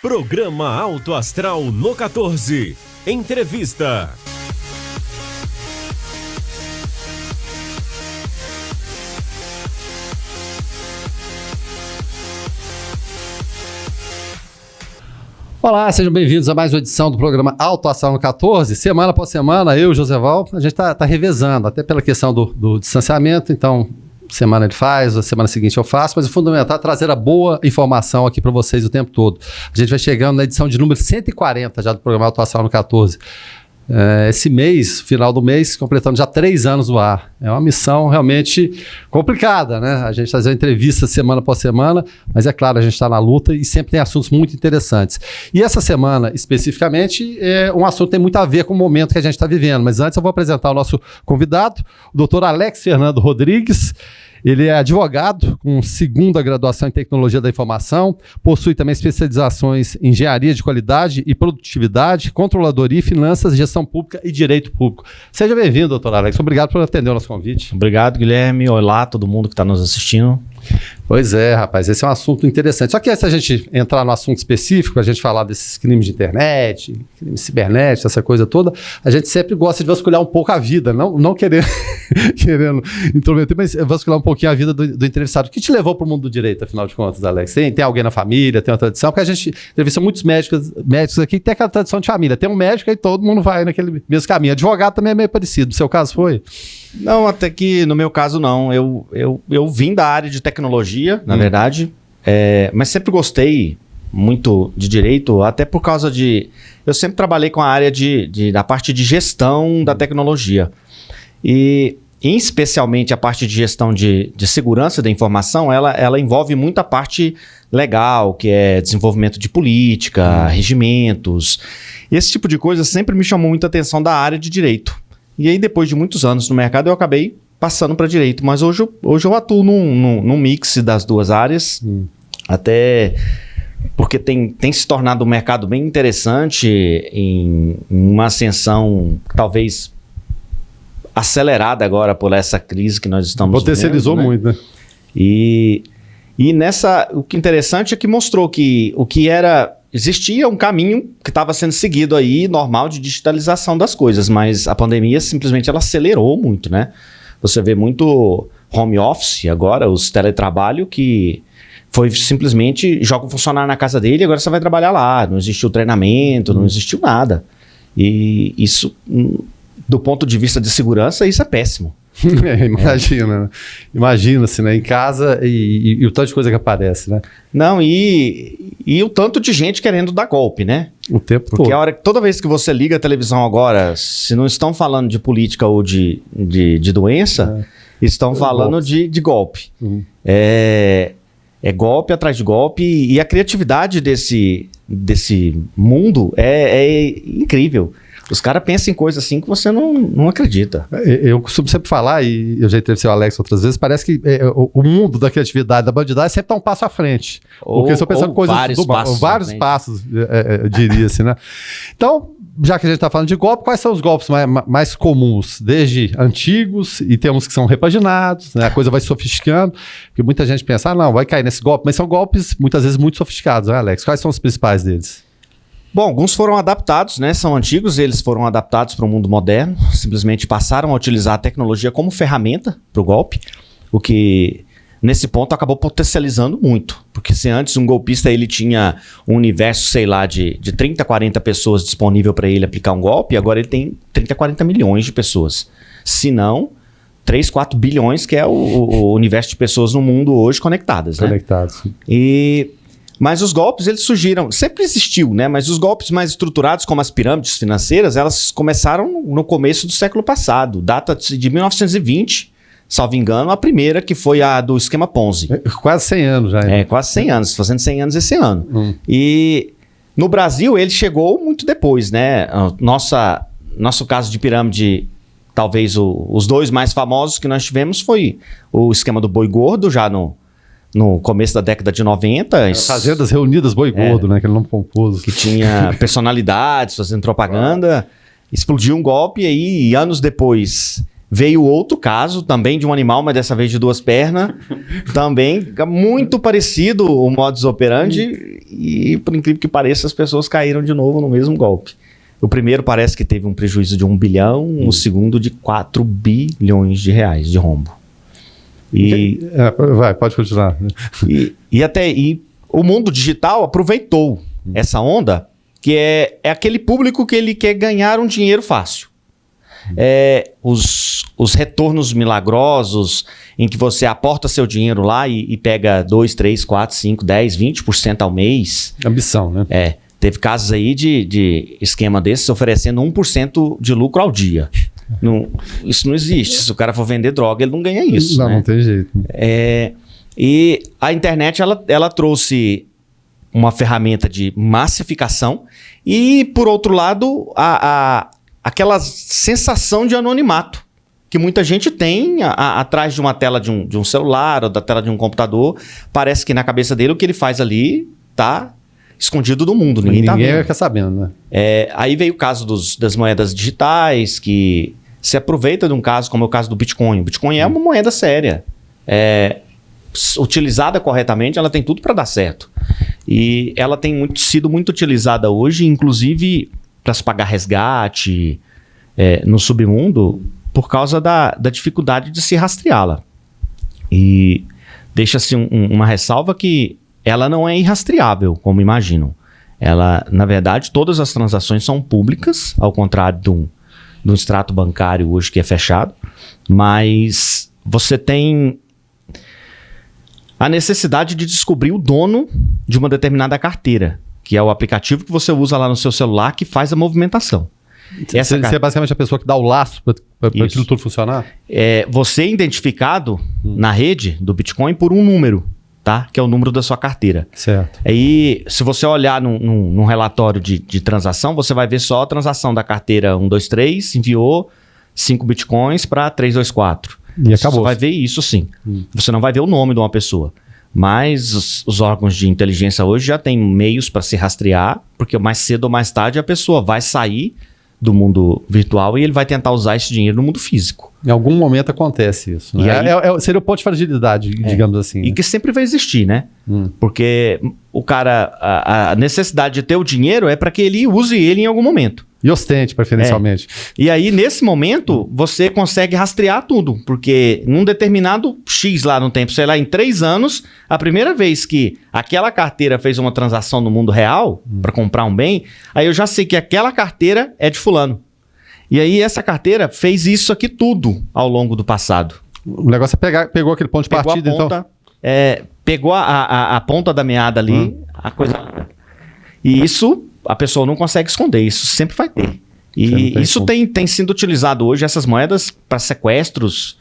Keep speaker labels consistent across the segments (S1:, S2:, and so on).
S1: Programa Alto Astral no 14. Entrevista.
S2: Olá, sejam bem-vindos a mais uma edição do programa Alto Astral no 14. Semana após semana, eu e o Joseval, a gente tá revezando, até pela questão do distanciamento, então semana ele faz, a semana seguinte eu faço, mas o fundamental é trazer a boa informação aqui para vocês o tempo todo. A gente vai chegando na edição de número 140 já do programa Alto Astral no 14. Esse mês, final do mês, completando já 3 anos no ar. É uma missão realmente complicada, né? A gente fazer entrevistas semana após semana, mas é claro, a gente está na luta e sempre tem assuntos muito interessantes. E essa semana, especificamente, é um assunto que tem muito a ver com o momento que a gente está vivendo. Mas antes eu vou apresentar o nosso convidado, o doutor Alex Fernando Rodrigues. Ele é advogado com segunda graduação em Tecnologia da Informação, possui também especializações em Engenharia de Qualidade e Produtividade, Controladoria, Finanças, Gestão Pública e Direito Público. Seja bem-vindo, doutor Alex. Obrigado por atender o nosso convite.
S3: Obrigado, Guilherme. Olá, todo mundo que está nos assistindo.
S2: Pois é, rapaz, esse é um assunto interessante. Só que antes da gente entrar no assunto específico, a gente falar desses crimes de internet, crimes cibernéticos, essa coisa toda, a gente sempre gosta de vasculhar um pouco a vida, não querendo intrometer, mas vasculhar um pouquinho a vida do entrevistado. O que te levou para o mundo do direito, afinal de contas, Alex? Tem alguém na família, tem uma tradição? Porque a gente entrevista muitos médicos aqui que tem aquela tradição de família. Tem um médico e todo mundo vai naquele mesmo caminho. Advogado também é meio parecido. No seu caso foi?
S3: Não, até que no meu caso não. Eu vim da área de tecnologia, na verdade, mas sempre gostei muito de direito, até por causa de... Eu sempre trabalhei com a área da parte de gestão da tecnologia. E especialmente a parte de gestão de segurança da informação, ela envolve muita parte legal, que é desenvolvimento de política, regimentos. Esse tipo de coisa sempre me chamou muita atenção da área de direito. E aí, depois de muitos anos no mercado, eu acabei passando para direito. Mas hoje eu atuo num mix das duas áreas, até porque tem se tornado um mercado bem interessante, em uma ascensão talvez acelerada agora por essa crise que nós estamos vivendo.
S2: Potencializou muito, né?
S3: E o que é interessante é que mostrou que existia um caminho que estava sendo seguido aí, normal, de digitalização das coisas, mas a pandemia simplesmente ela acelerou muito, né? Você vê muito home office agora, os teletrabalho, que foi simplesmente joga um funcionário na casa dele e agora você vai trabalhar lá. Não existiu treinamento, não existiu nada. E isso, do ponto de vista de segurança, isso é péssimo.
S2: Imagina-se, né? Em casa e o tanto de coisa que aparece, né?
S3: Não, e o tanto de gente querendo dar golpe, né?
S2: O tempo todo.
S3: Porque toda vez que você liga a televisão agora, se não estão falando de política ou de doença, estão falando de golpe. É golpe atrás de golpe, e a criatividade desse mundo é incrível. Os caras pensam em coisas assim que você não acredita.
S2: Eu costumo sempre falar, e eu já entrevistei o Alex outras vezes, parece que o mundo da criatividade, da bandidagem, sempre está um passo à frente. Porque eu estou pensando em coisas vários passos, eu diria assim, né? Então, já que a gente está falando de golpe, quais são os golpes mais comuns? Desde antigos, e tem uns que são repaginados, né? A coisa vai sofisticando, porque muita gente pensa, não, vai cair nesse golpe, mas são golpes muitas vezes muito sofisticados, né, Alex? Quais são os principais deles?
S3: Bom, alguns foram adaptados, né? São antigos, eles foram adaptados para o mundo moderno, simplesmente passaram a utilizar a tecnologia como ferramenta para o golpe, o que nesse ponto acabou potencializando muito, porque se antes um golpista ele tinha um universo, sei lá, de 30, 40 pessoas disponível para ele aplicar um golpe, agora ele tem 30, 40 milhões de pessoas, se não 3, 4 bilhões, que é o universo de pessoas no mundo hoje conectadas, né?
S2: Conectados.
S3: Mas os golpes, eles surgiram, sempre existiu, né? Mas os golpes mais estruturados, como as pirâmides financeiras, elas começaram no começo do século passado, data de 1920, salvo engano, a primeira que foi a do esquema Ponzi.
S2: Quase 100 anos já.
S3: Quase 100 anos, fazendo 100 anos esse ano. E no Brasil, ele chegou muito depois, né? Nosso caso de pirâmide, talvez os dois mais famosos que nós tivemos foi o esquema do boi gordo, já no começo da década de 90.
S2: Fazendas reunidas boi gordo, né? Aquele nome pomposo.
S3: Que tinha personalidades fazendo propaganda. Explodiu um golpe e aí, anos depois, veio outro caso, também de um animal, mas dessa vez de 2 pernas. Também muito parecido o modus operandi. e, por incrível que pareça, as pessoas caíram de novo no mesmo golpe. O primeiro parece que teve um prejuízo de 1 bilhão, o segundo de 4 bilhões de reais de rombo.
S2: Pode continuar.
S3: E o mundo digital aproveitou essa onda, que é aquele público que ele quer ganhar um dinheiro fácil. Os retornos milagrosos em que você aporta seu dinheiro lá e pega 2, 3, 4, 5, 10, 20% ao mês.
S2: Ambição, né?
S3: Teve casos aí de esquema desses oferecendo 1% de lucro ao dia. Isso não existe. Se o cara for vender droga, ele não ganha isso.
S2: Não,
S3: né?
S2: Não tem jeito.
S3: E a internet, ela trouxe uma ferramenta de massificação e, por outro lado, aquela sensação de anonimato que muita gente tem atrás de uma tela de um celular ou da tela de um computador. Parece que na cabeça dele o que ele faz ali tá escondido do mundo. Ninguém tá vendo.
S2: Fica sabendo, né?
S3: Aí veio o caso das moedas digitais, que se aproveita de um caso como é o caso do Bitcoin. O Bitcoin é uma moeda séria. Utilizada corretamente, ela tem tudo para dar certo. E ela tem sido muito utilizada hoje, inclusive para se pagar resgate no submundo, por causa da dificuldade de se rastreá-la. E deixa-se uma ressalva que ela não é irrastreável, como imaginam. Ela, na verdade, todas as transações são públicas, ao contrário de um extrato bancário hoje que é fechado, mas você tem a necessidade de descobrir o dono de uma determinada carteira, que é o aplicativo que você usa lá no seu celular que faz a movimentação.
S2: Você é basicamente a pessoa que dá o laço para aquilo tudo funcionar?
S3: Você é identificado na rede do Bitcoin por um número, tá? Que é o número da sua carteira.
S2: Certo.
S3: Aí, se você olhar num relatório de transação, você vai ver só a transação da carteira 123, enviou 5 Bitcoins para 324.
S2: E acabou.
S3: Você vai ver isso sim. Você não vai ver o nome de uma pessoa. Mas os órgãos de inteligência hoje já têm meios para se rastrear, porque mais cedo ou mais tarde a pessoa vai sair do mundo virtual e ele vai tentar usar esse dinheiro no mundo físico.
S2: Em algum momento acontece isso. Né? Seria o ponto de fragilidade, digamos assim.
S3: E
S2: né?
S3: que sempre vai existir, né? Porque o cara, a necessidade de ter o dinheiro é para que ele use ele em algum momento.
S2: E ostente, preferencialmente.
S3: E aí, nesse momento, você consegue rastrear tudo. Porque num determinado X lá no tempo, sei lá, em 3 anos, a primeira vez que aquela carteira fez uma transação no mundo real para comprar um bem, aí eu já sei que aquela carteira é de fulano. E aí, essa carteira fez isso aqui tudo ao longo do passado.
S2: O negócio é pegou aquele ponto de partida,
S3: então. Pegou a ponta da meada ali, a coisa. E isso a pessoa não consegue esconder, isso sempre vai ter. E isso tem sido utilizado hoje, essas moedas, para sequestros,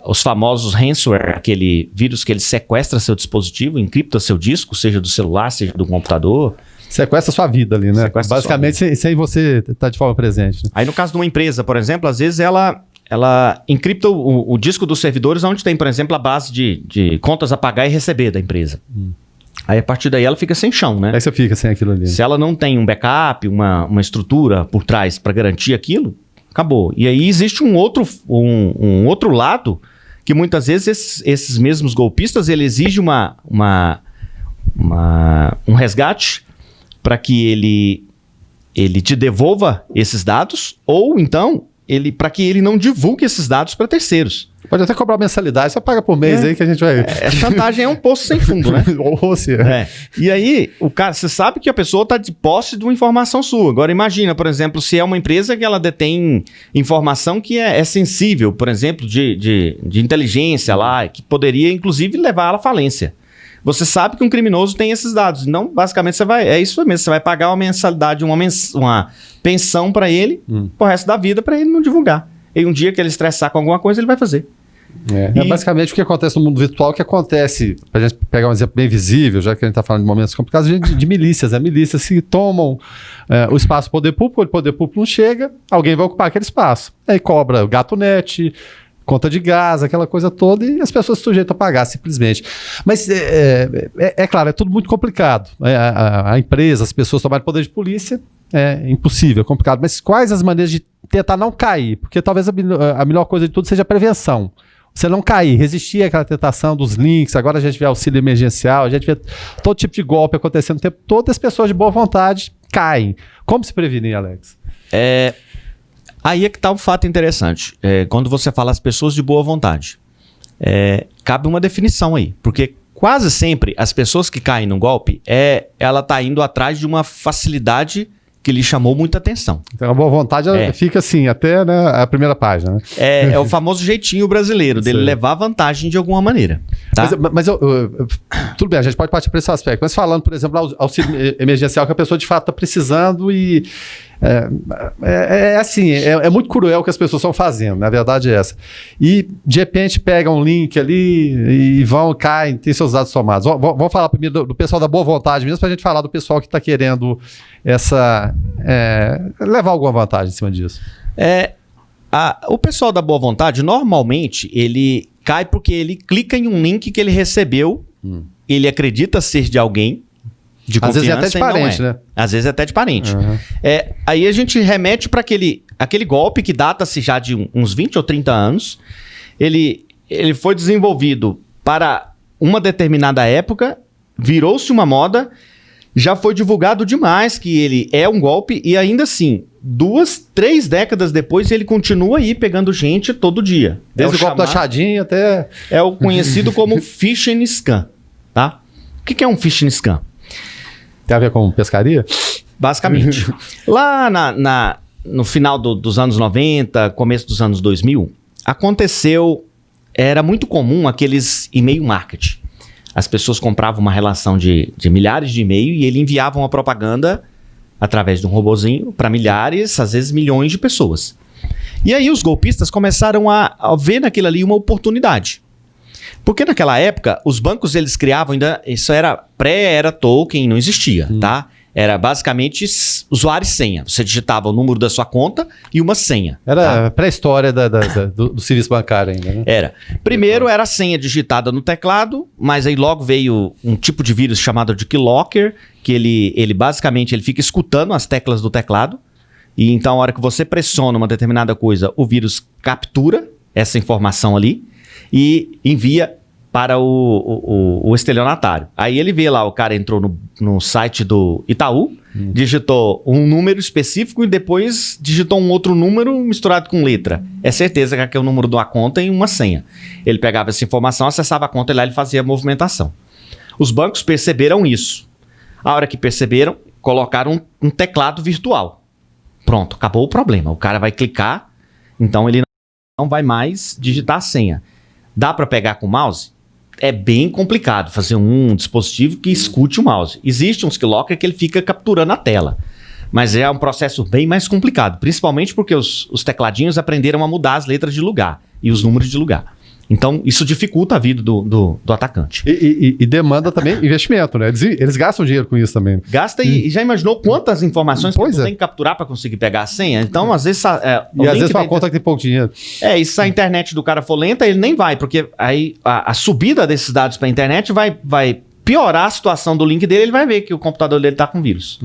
S3: os famosos ransomware, aquele vírus que ele sequestra seu dispositivo, encripta seu disco, seja do celular, seja do computador.
S2: Sequestra a sua vida ali, né? Basicamente, sem você estar de forma presente. Né?
S3: Aí no caso de uma empresa, por exemplo, às vezes ela encripta o disco dos servidores onde tem, por exemplo, a base de contas a pagar e receber da empresa. Aí a partir daí ela fica sem chão, né?
S2: Aí você fica sem aquilo ali.
S3: Se ela não tem um backup, uma estrutura por trás para garantir aquilo, acabou. E aí existe um outro lado que muitas vezes esses mesmos golpistas ele exige um resgate para que ele te devolva esses dados ou então para que ele não divulgue esses dados para terceiros.
S2: Pode até cobrar mensalidade, só paga por mês aí que a gente vai...
S3: Chantagem é um poço sem fundo, né?
S2: Ou seja...
S3: E aí, o cara, você sabe que a pessoa está de posse de uma informação sua. Agora imagina, por exemplo, se é uma empresa que ela detém informação que é sensível, por exemplo, de inteligência lá, que poderia inclusive levar ela à falência. Você sabe que um criminoso tem esses dados. Então, basicamente, é isso mesmo. Você vai pagar uma mensalidade, uma pensão para ele, pro resto da vida, para ele não divulgar. E um dia que ele estressar com alguma coisa, ele vai fazer.
S2: Basicamente o que acontece no mundo virtual, o que acontece, para a gente pegar um exemplo bem visível, já que a gente está falando de momentos complicados, de milícias. Milícias que tomam o espaço do poder público, o poder público não chega, alguém vai ocupar aquele espaço. Aí cobra gato net, conta de gás, aquela coisa toda, e as pessoas se sujeitam a pagar simplesmente. Mas é claro, é tudo muito complicado. A empresa, as pessoas tomarem poder de polícia, é impossível, é complicado. Mas quais as maneiras de tentar não cair? Porque talvez a melhor coisa de tudo seja a prevenção. você não cair, resistir àquela tentação dos links, agora a gente vê auxílio emergencial, a gente vê todo tipo de golpe acontecendo o tempo todo, todas as pessoas de boa vontade caem. Como se prevenir, Alex?
S3: Aí é que está um fato interessante. Quando você fala as pessoas de boa vontade, cabe uma definição aí, porque quase sempre as pessoas que caem no golpe, ela está indo atrás de uma facilidade que lhe chamou muita atenção.
S2: Então a boa vontade fica assim, até, né, a primeira página. Né?
S3: É o famoso jeitinho brasileiro, dele levar vantagem de alguma maneira. Tá?
S2: Mas tudo bem, a gente pode partir para esse aspecto. Mas falando, por exemplo, auxílio emergencial que a pessoa de fato está precisando e... É muito cruel o que as pessoas estão fazendo, na verdade é essa. E de repente pega um link ali e caem, tem seus dados somados. Vamos falar primeiro do pessoal da boa vontade mesmo, para a gente falar do pessoal que está querendo levar alguma vantagem em cima disso.
S3: O pessoal da boa vontade, normalmente, ele cai porque ele clica em um link que ele recebeu, ele acredita ser de alguém, de confiança. Às vezes é até de parente, né? Às vezes é até de parente. Uhum. Aí a gente remete para aquele golpe que data-se já de uns 20 ou 30 anos. Ele foi desenvolvido para uma determinada época, virou-se uma moda, já foi divulgado demais que ele é um golpe e ainda assim, 2, 3 décadas depois, ele continua aí pegando gente todo dia.
S2: Desde o golpe da Chadinha até...
S3: É o conhecido como phishing scam, tá? O que é um phishing scam?
S2: Tem a ver com pescaria?
S3: Basicamente. Lá no final dos anos 90, começo dos anos 2000, era muito comum aqueles e-mail marketing. As pessoas compravam uma relação de milhares de e-mail e ele enviava uma propaganda através de um robozinho para milhares, às vezes milhões de pessoas. E aí os golpistas começaram a ver naquilo ali uma oportunidade. Porque naquela época, os bancos eles criavam isso era pré-era token, não existia, tá? Era basicamente usuário e senha. Você digitava o número da sua conta e uma senha.
S2: Era pré-história do serviço bancário ainda, né?
S3: Era. Primeiro era a senha digitada no teclado, mas aí logo veio um tipo de vírus chamado de keylogger, que ele basicamente fica escutando as teclas do teclado. E então, a hora que você pressiona uma determinada coisa, o vírus captura essa informação ali e envia para o estelionatário. Aí ele vê lá, o cara entrou no site do Itaú, digitou um número específico e depois digitou um outro número misturado com letra. É certeza que aquele é o número de uma conta e uma senha. Ele pegava essa informação, acessava a conta e lá ele fazia a movimentação. Os bancos perceberam isso. A hora que perceberam, colocaram um teclado virtual. Pronto, acabou o problema. O cara vai clicar, então ele não vai mais digitar a senha. Dá para pegar com o mouse? É bem complicado fazer um dispositivo que escute o mouse. Existe uns keylogger que ele fica capturando a tela. Mas é um processo bem mais complicado. Principalmente porque os tecladinhos aprenderam a mudar as letras de lugar e os números de lugar. Então, isso dificulta a vida do atacante.
S2: E demanda também investimento, né? Eles gastam dinheiro com isso também.
S3: Gasta e já imaginou quantas informações que você tem que capturar para conseguir pegar a senha? Então, às vezes...
S2: e às vezes uma conta que tem pouco dinheiro.
S3: E se a internet do cara for lenta, ele nem vai, porque aí a subida desses dados para a internet vai piorar a situação do link dele, ele vai ver que o computador dele está com vírus.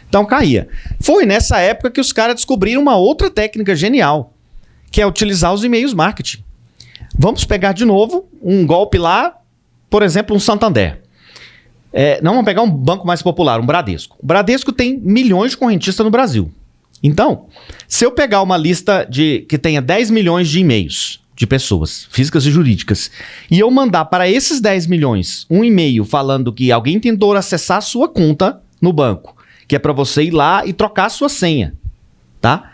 S3: Então, caía. Foi nessa época que os caras descobriram uma outra técnica genial, que é utilizar os e-mails marketing. Vamos pegar de novo um golpe lá, por exemplo, um Santander. Não, vamos pegar um banco mais popular, um Bradesco. O Bradesco tem milhões de correntistas no Brasil. Então, se eu pegar uma lista que tenha 10 milhões de e-mails de pessoas, físicas e jurídicas, e eu mandar para esses 10 milhões um e-mail falando que alguém tentou acessar a sua conta no banco, que é para você ir lá e trocar a sua senha, tá?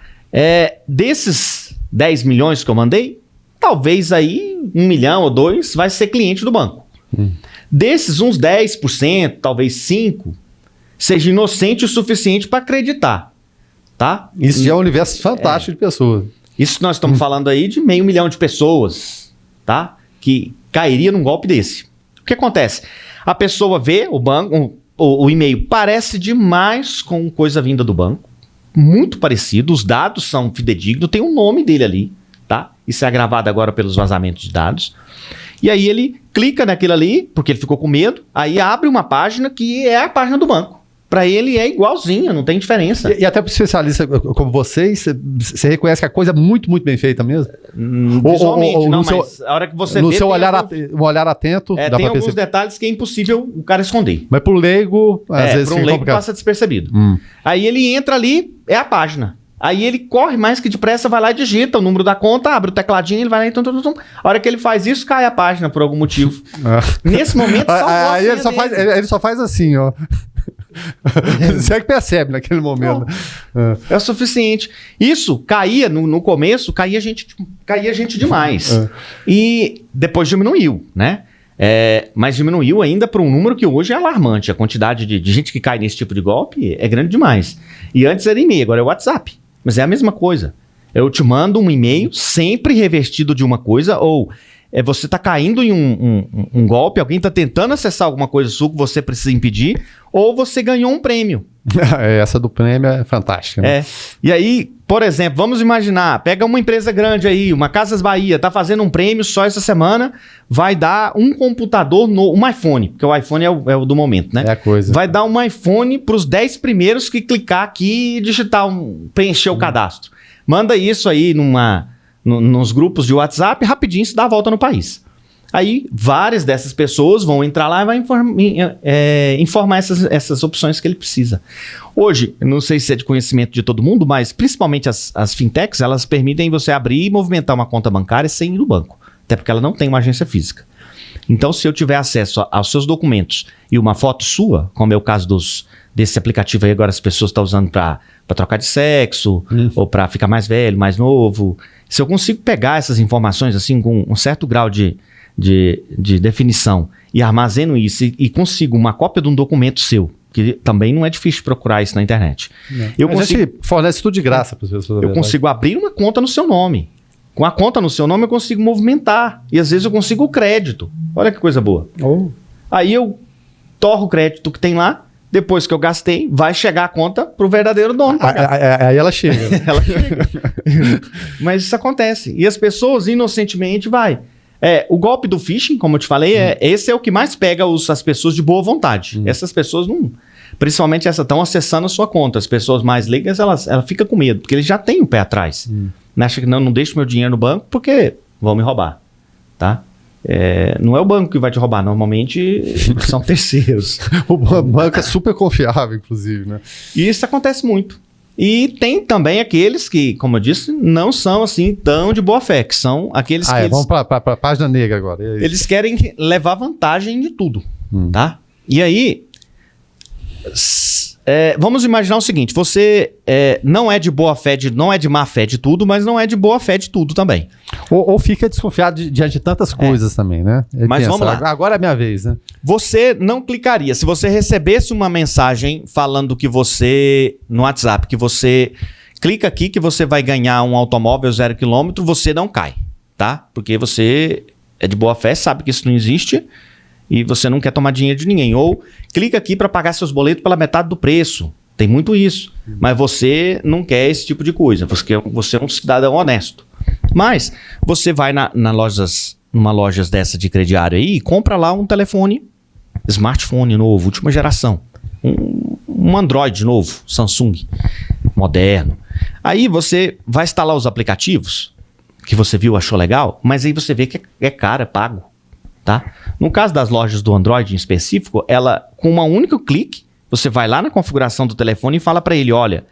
S3: Desses 10 milhões que eu mandei, talvez aí 1 milhão ou 2 vai ser cliente do banco. Desses, uns 10%, talvez 5%, seja inocente o suficiente para acreditar. Tá?
S2: Isso já é um universo fantástico de pessoas.
S3: Isso nós estamos falando aí de 500 mil de pessoas, tá? Que cairia num golpe desse. O que acontece? A pessoa vê o banco, o e-mail parece demais com coisa vinda do banco. Muito parecido, os dados são fidedignos, tem o nome dele ali. Tá? Isso é agravado agora pelos vazamentos de dados. E aí ele clica naquilo ali, porque ele ficou com medo, aí abre uma página que é a página do banco, Para ele é igualzinho, não tem diferença.
S2: E até para especialista como vocês, você reconhece que a coisa é muito, muito bem feita mesmo?
S3: Visualmente,
S2: ou
S3: não,
S2: no
S3: mas a hora que você
S2: no
S3: vê...
S2: seu
S3: tem
S2: olhar,
S3: alguns-
S2: um olhar atento, dá
S3: tem
S2: para
S3: alguns
S2: perceber.
S3: detalhes que é impossível o cara esconder.
S2: Mas pro leigo, às vezes
S3: Para um
S2: fica
S3: leigo
S2: complicado.
S3: passa despercebido.
S2: Hum.
S3: Aí ele entra ali, é a página. Aí ele corre mais que depressa, vai lá e digita o número da conta, abre o tecladinho, ele vai lá e tum. A hora que ele faz isso, cai a página por algum motivo. Nesse momento, salvou a
S2: Aí
S3: senha dele.
S2: ele só faz assim, ó. Você é que percebe naquele momento.
S3: É o suficiente. Isso caía no começo, caía gente demais. E depois diminuiu, né? Mas diminuiu ainda para um número que hoje é alarmante. A quantidade de gente que cai nesse tipo de golpe é grande demais. E antes era e-mail, agora é WhatsApp. Mas é a mesma coisa. Eu te mando um e-mail sempre revestido de uma coisa, ou você está caindo em um golpe, alguém está tentando acessar alguma coisa sua que você precisa impedir, ou você ganhou um prêmio.
S2: Essa do prêmio é fantástica. Né?
S3: E aí, por exemplo, vamos imaginar, pega uma empresa grande aí, uma Casas Bahia, tá fazendo um prêmio só essa semana, vai dar um computador, um iPhone, porque o iPhone é o do momento, né?
S2: É a coisa.
S3: Vai dar um iPhone para os 10 primeiros que clicar aqui e digitar, preencher o cadastro. Manda isso aí nos grupos de WhatsApp, rapidinho se dá a volta no país. Aí, várias dessas pessoas vão entrar lá e vai informar essas opções que ele precisa. Hoje, não sei se é de conhecimento de todo mundo, mas principalmente as fintechs, elas permitem você abrir e movimentar uma conta bancária sem ir no banco. Até porque ela não tem uma agência física. Então, se eu tiver acesso aos seus documentos e uma foto sua, como é o caso desse aplicativo aí, agora as pessoas estão usando para trocar de sexo, ou para ficar mais velho, mais novo. Se eu consigo pegar essas informações assim com um certo grau de definição e armazeno isso e consigo uma cópia de um documento seu, que também não é difícil procurar isso na internet.
S2: A gente fornece tudo de graça para as pessoas.
S3: Eu consigo abrir uma conta no seu nome. Com a conta no seu nome eu consigo movimentar. E às vezes eu consigo o crédito. Olha que coisa boa. Aí eu torro o crédito que tem lá. Depois que eu gastei, vai chegar a conta pro verdadeiro dono.
S2: Aí ela chega.
S3: Ela chega. Mas isso acontece. E as pessoas inocentemente vai. O golpe do phishing, como eu te falei, esse é o que mais pega as pessoas de boa vontade. Essas pessoas não... Principalmente essas estão acessando a sua conta. As pessoas mais leigas, ela fica com medo, porque eles já têm o pé atrás. Acha que não deixo meu dinheiro no banco porque vão me roubar. Tá? Não é o banco que vai te roubar, normalmente são terceiros.
S2: O banco é super confiável, inclusive, né?
S3: E isso acontece muito. E tem também aqueles que, como eu disse, não são assim tão de boa fé, que são aqueles que...
S2: Vamos para a página negra agora.
S3: Eles querem levar vantagem de tudo, tá? E aí, vamos imaginar o seguinte, você não é de boa fé, não é de má fé de tudo, mas não é de boa fé de tudo também.
S2: Ou fica desconfiado diante de tantas coisas também, né? Ele
S3: mas
S2: pensa,
S3: vamos lá.
S2: Agora é a minha vez, né?
S3: Você não clicaria. Se você recebesse uma mensagem falando que você, no WhatsApp, que você clica aqui que você vai ganhar um automóvel 0 km, você não cai, tá? Porque você é de boa fé, sabe que isso não existe e você não quer tomar dinheiro de ninguém. Ou clica aqui para pagar seus boletos pela metade do preço. Tem muito isso. Mas você não quer esse tipo de coisa. Você é um cidadão honesto. Mas você vai numa lojas dessa de crediário aí e compra lá um telefone, smartphone novo, última geração. Um Android novo, Samsung, moderno. Aí você vai instalar os aplicativos que você viu, achou legal, mas aí você vê que é caro, é pago. Tá? No caso das lojas do Android em específico, ela, com um único clique, você vai lá na configuração do telefone e fala para ele, olha,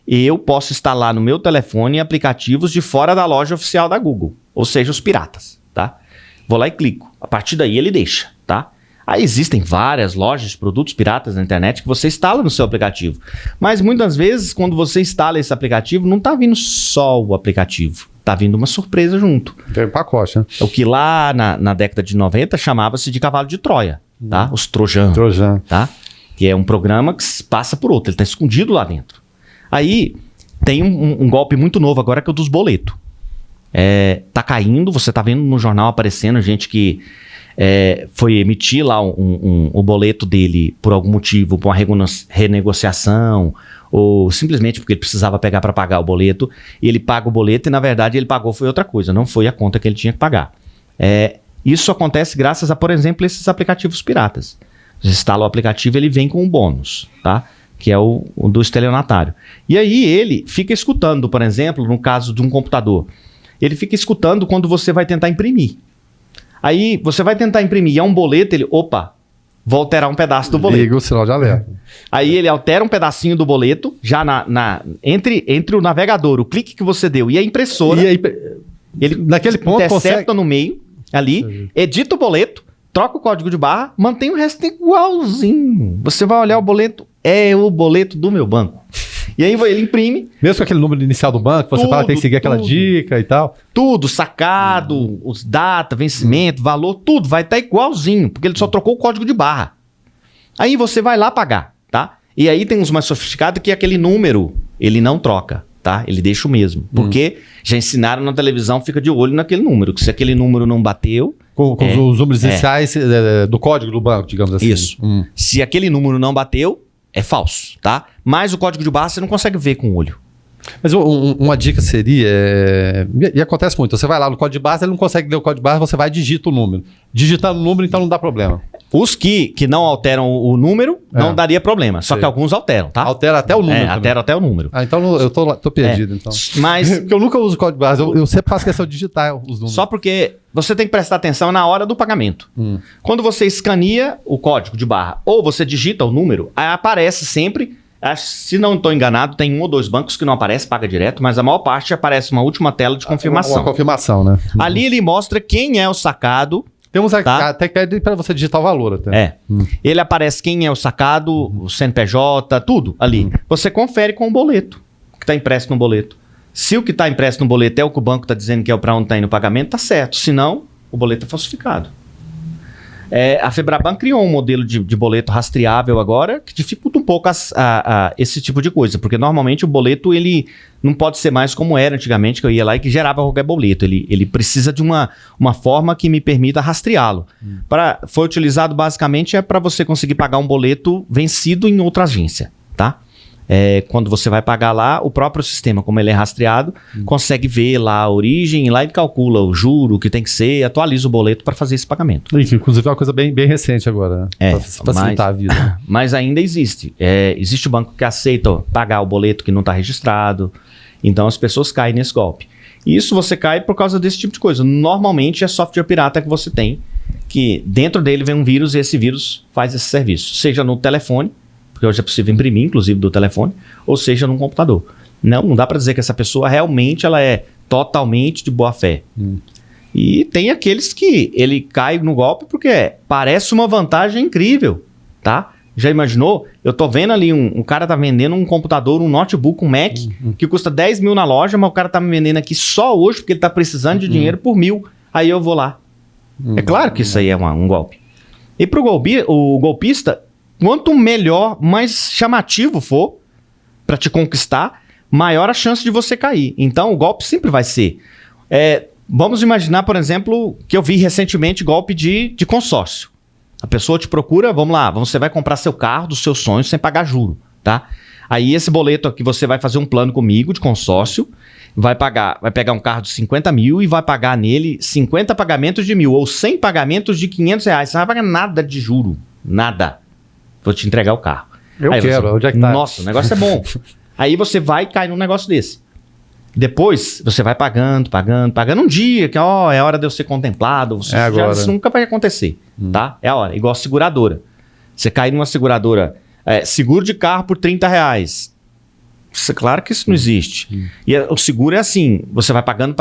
S3: eu posso instalar no meu telefone aplicativos de fora da loja oficial da Google, ou seja, os piratas, tá? Vou lá e clico. A partir daí ele deixa, tá? Aí existem várias lojas de produtos piratas na internet que você instala no seu aplicativo. Mas muitas vezes, quando você instala esse aplicativo, não está vindo só o aplicativo. Está vindo uma surpresa junto.
S2: Tem um pacote, né?
S3: O que lá na década de 90 chamava-se de cavalo de Troia, tá? Os Trojan. Tá? Que é um programa que passa por outro. Ele está escondido lá dentro. Aí tem um golpe muito novo agora que é o dos boletos. Tá caindo, você tá vendo no jornal aparecendo gente que foi emitir lá o boleto dele por algum motivo, por uma renegociação, ou simplesmente porque ele precisava pegar para pagar o boleto, e ele paga o boleto e na verdade ele pagou foi outra coisa, não foi a conta que ele tinha que pagar. Isso acontece graças a, por exemplo, esses aplicativos piratas. Você instala o aplicativo e ele vem com um bônus, tá? que é o do estelionatário. E aí ele fica escutando, por exemplo, no caso de um computador, ele fica escutando quando você vai tentar imprimir. Aí você vai tentar imprimir, é um boleto, ele, opa, vou alterar um pedaço do boleto.
S2: Liga o sinal de alerta.
S3: Aí ele altera um pedacinho do boleto, já entre o navegador, o clique que você deu e a impressora,
S2: E aí,
S3: ele
S2: naquele ponto
S3: intercepta no meio, ali, edita o boleto, troca o código de barra, mantém o resto igualzinho. Você vai olhar o boleto, é o boleto do meu banco. E aí ele imprime.
S2: Mesmo com aquele número inicial do banco, você fala que tem que seguir aquela dica e tal.
S3: Tudo, sacado, os data, vencimento, valor, tudo vai estar igualzinho, porque ele só trocou o código de barra. Aí você vai lá pagar, tá? E aí tem uns mais sofisticados que aquele número, ele não troca, tá? Ele deixa o mesmo. Porque já ensinaram na televisão, fica de olho naquele número, que se aquele número não bateu...
S2: Com os números iniciais do código do banco, digamos assim.
S3: Isso. Se aquele número não bateu, é falso, tá? Mas o código de barra você não consegue ver com o olho.
S2: Mas uma dica seria, e acontece muito, você vai lá no código de barra, ele não consegue ler o código de barra, você vai e digita o número. Digitando o número, então não dá problema.
S3: Os que não alteram o número, não daria problema. Só que alguns alteram, tá?
S2: Altera até o número.
S3: Altera até o número.
S2: Ah, então eu tô perdido, então.
S3: Mas...
S2: Porque eu nunca uso código de barra, eu sempre faço questão de digitar os números.
S3: Só porque você tem que prestar atenção na hora do pagamento. Quando você escaneia o código de barra ou você digita o número, aí aparece sempre... Se não estou enganado, tem 1 ou 2 bancos que não aparece, paga direto, mas a maior parte aparece uma última tela de confirmação.
S2: Uma confirmação, né?
S3: Ali ele mostra quem é o sacado.
S2: Tem uns até que pede para você digitar o valor até.
S3: Ele aparece quem é o sacado, o CNPJ, tudo ali. Você confere com o boleto, que está impresso no boleto. Se o que está impresso no boleto é o que o banco está dizendo que é para onde está indo o pagamento, tá certo. Se não, o boleto é falsificado. A Febraban criou um modelo de boleto rastreável agora que dificulta um pouco esse tipo de coisa, porque normalmente o boleto ele não pode ser mais como era antigamente, que eu ia lá e que gerava qualquer boleto. Ele precisa de uma forma que me permita rastreá-lo. Foi utilizado basicamente para você conseguir pagar um boleto vencido em outra agência, tá? Quando você vai pagar lá, o próprio sistema, como ele é rastreado, consegue ver lá a origem e lá ele calcula o juro que tem que ser, atualiza o boleto para fazer esse pagamento.
S2: Inclusive é uma coisa bem recente agora, para facilitar a vida.
S3: Mas ainda existe. Existe o banco que aceita pagar o boleto que não está registrado, então as pessoas caem nesse golpe. E isso você cai por causa desse tipo de coisa. Normalmente é software pirata que você tem, que dentro dele vem um vírus e esse vírus faz esse serviço, seja no telefone, porque hoje é possível imprimir, inclusive, do telefone, ou seja, num computador. Não dá para dizer que essa pessoa realmente ela é totalmente de boa fé. E tem aqueles que ele cai no golpe porque parece uma vantagem incrível, tá? Já imaginou? Eu tô vendo ali, um cara tá vendendo um computador, um notebook, um Mac, que custa 10 mil na loja, mas o cara tá me vendendo aqui só hoje porque ele tá precisando de dinheiro por 1.000. Aí eu vou lá. É claro que isso aí é um golpe. E pro o golpista... Quanto melhor, mais chamativo for para te conquistar, maior a chance de você cair. Então, o golpe sempre vai ser. Vamos imaginar, por exemplo, que eu vi recentemente golpe de consórcio. A pessoa te procura, vamos lá, você vai comprar seu carro dos seus sonhos sem pagar juro, tá? Aí esse boleto aqui, você vai fazer um plano comigo de consórcio, vai pegar um carro de 50 mil e vai pagar nele 50 pagamentos de 1.000 ou 100 pagamentos de 500 reais. Você não vai pagar nada de juro, nada. Vou te entregar o carro.
S2: Onde é que tá?
S3: Nossa, o negócio é bom. Aí você vai e cai num negócio desse. Depois, você vai pagando um dia, que é hora de eu ser contemplado. Isso nunca vai acontecer, tá? É a hora, igual seguradora. Você cai numa seguradora, seguro de carro por 30 reais. Claro que isso não existe. E o seguro é assim, você vai pagando,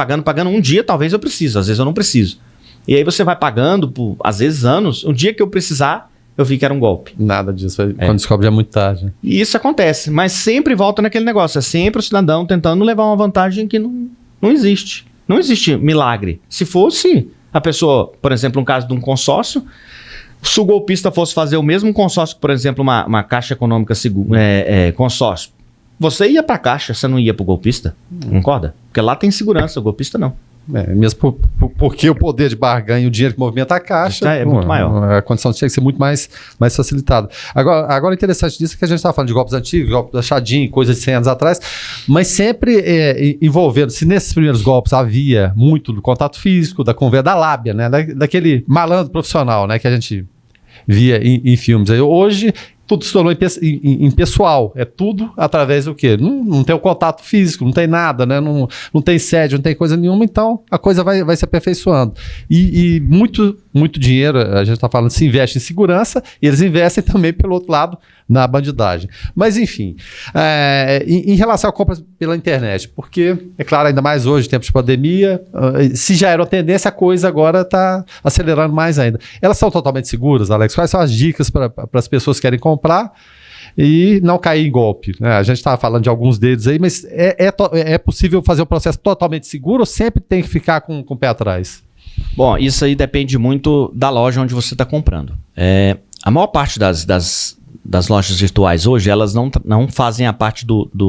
S3: um dia talvez eu preciso, às vezes eu não preciso. E aí você vai pagando por, às vezes, anos, um dia que eu precisar, eu vi que era um golpe.
S2: Nada disso. Quando descobre já é muito tarde.
S3: E isso acontece. Mas sempre volta naquele negócio. É sempre o cidadão tentando levar uma vantagem que não existe. Não existe milagre. Se fosse a pessoa, por exemplo, um caso de um consórcio, se o golpista fosse fazer o mesmo consórcio que, por exemplo, uma Caixa Econômica consórcio, você ia para a Caixa, você não ia para o golpista. Concorda? Porque lá tem segurança, o golpista não.
S2: Mesmo porque o poder de barganha e o dinheiro que movimenta a caixa
S3: é muito maior.
S2: A condição tinha que ser muito mais facilitada. Agora interessante disso é que a gente estava falando de golpes antigos, golpes da Chadinha, coisas de 100 anos atrás, mas sempre envolvendo, se nesses primeiros golpes havia muito do contato físico, da conversa, da lábia, né? Daquele malandro profissional, né? Que a gente via em filmes. Aí, hoje tudo se tornou impessoal. É tudo através do quê? Não tem o contato físico, não tem nada, né? Não tem sede, não tem coisa nenhuma, então a coisa vai se aperfeiçoando. E muito dinheiro, a gente está falando, se investe em segurança, e eles investem também, pelo outro lado, na bandidagem. Mas, enfim, em relação à compra pela internet, porque, é claro, ainda mais hoje, em tempos de pandemia, se já era uma tendência, a coisa agora está acelerando mais ainda. Elas são totalmente seguras, Alex? Quais são as dicas para as pessoas que querem comprar e não cair em golpe, né? A gente estava falando de alguns deles aí, mas é possível fazer um processo totalmente seguro ou sempre tem que ficar com o pé atrás?
S3: Bom, isso aí depende muito da loja onde você está comprando. A maior parte das lojas virtuais hoje, elas não fazem a parte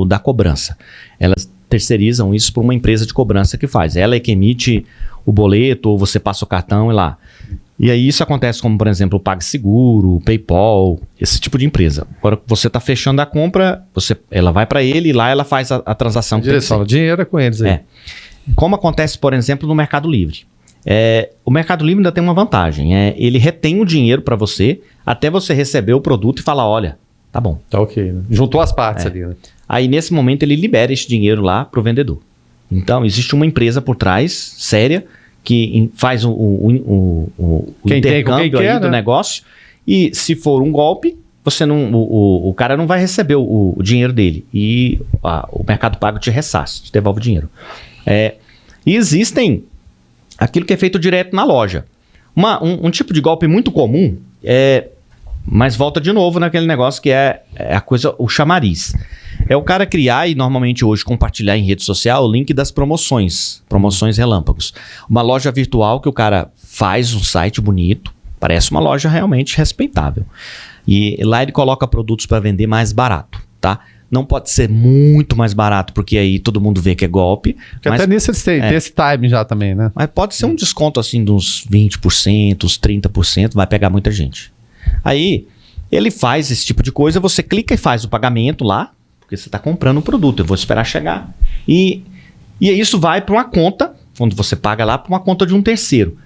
S3: da cobrança. Elas terceirizam isso para uma empresa de cobrança que faz. Ela é que emite o boleto, ou você passa o cartão e lá. E aí isso acontece como, por exemplo, o PagSeguro, o PayPal, esse tipo de empresa. Agora você está fechando a compra, ela vai para ele e lá ela faz a transação.
S2: O dinheiro é com eles aí.
S3: Como acontece, por exemplo, no Mercado Livre. O Mercado Livre ainda tem uma vantagem. Ele retém o dinheiro para você até você receber o produto e falar, olha, tá bom.
S2: Tá ok, né? Juntou as partes ali, né?
S3: Aí nesse momento ele libera esse dinheiro lá para o vendedor. Então existe uma empresa por trás, séria, que faz o intercâmbio aí do negócio. E se for um golpe, o cara não vai receber o dinheiro dele. E o Mercado Pago te ressarce, te devolve o dinheiro. E existem aquilo que é feito direto na loja. Um tipo de golpe muito comum mas volta de novo naquele negócio que é o chamariz. É o cara criar e normalmente hoje compartilhar em rede social o link das promoções relâmpagos. Uma loja virtual que o cara faz um site bonito, parece uma loja realmente respeitável. E lá ele coloca produtos para vender mais barato, tá? Não pode ser muito mais barato, porque aí todo mundo vê que é golpe.
S2: Porque até nisso eles têm esse time já também, né?
S3: Mas pode ser um desconto assim de uns 20%, uns 30%, vai pegar muita gente. Aí ele faz esse tipo de coisa, você clica e faz o pagamento lá, porque você está comprando um produto, eu vou esperar chegar. E isso vai para uma conta, quando você paga lá, para uma conta de um terceiro.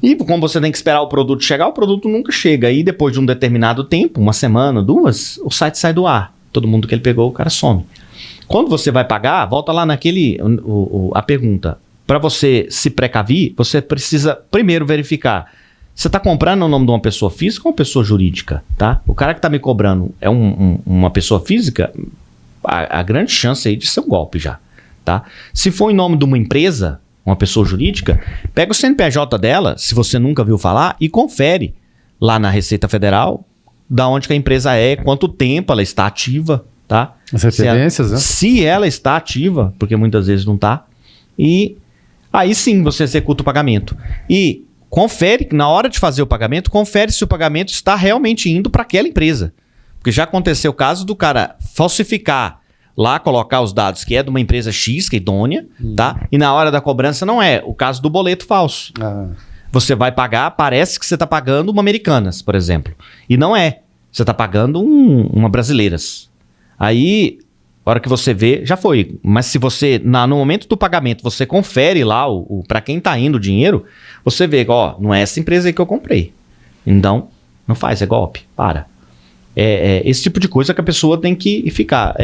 S3: E como você tem que esperar o produto chegar, o produto nunca chega. E depois de um determinado tempo, uma semana, 2, o site sai do ar. Todo mundo que ele pegou, o cara some. Quando você vai pagar, volta lá a pergunta. Para você se precaver, você precisa primeiro verificar. Você está comprando no nome de uma pessoa física ou uma pessoa jurídica? Tá? O cara que está me cobrando é uma pessoa física, a grande chance aí de ser um golpe já. Tá? Se for em nome de uma empresa, uma pessoa jurídica, pega o CNPJ dela, se você nunca viu falar, e confere lá na Receita Federal da onde que a empresa quanto tempo ela está ativa, tá?
S2: As referências, né?
S3: Se ela está ativa, porque muitas vezes não está, e aí sim você executa o pagamento. E confere, na hora de fazer o pagamento, confere se o pagamento está realmente indo para aquela empresa. Porque já aconteceu o caso do cara falsificar lá, colocar os dados que é de uma empresa X, que é idônea, tá? E na hora da cobrança não é. O caso do boleto falso. Você vai pagar, parece que você está pagando uma Americanas, por exemplo. E não é. Você está pagando uma Brasileiras. Aí, a hora que você vê, já foi. Mas se você, no momento do pagamento, você confere lá para quem está indo o dinheiro, você vê, não é essa empresa aí que eu comprei. Então, não faz, é golpe. Para. Esse tipo de coisa que a pessoa tem que ficar.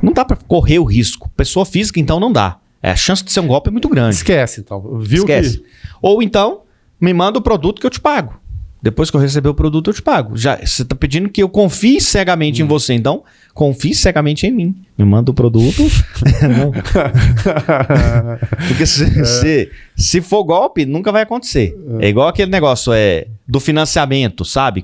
S3: Não dá para correr o risco. Pessoa física, então, não dá. A chance de ser um golpe é muito grande.
S2: Esquece, então.
S3: Esquece. Ou então, me manda o produto que eu te pago. Depois que eu receber o produto, eu te pago. Já, você está pedindo que eu confie cegamente em você. Então, confie cegamente em mim. Me manda o produto. Não. Porque se for golpe, nunca vai acontecer. É igual aquele negócio do financiamento, sabe?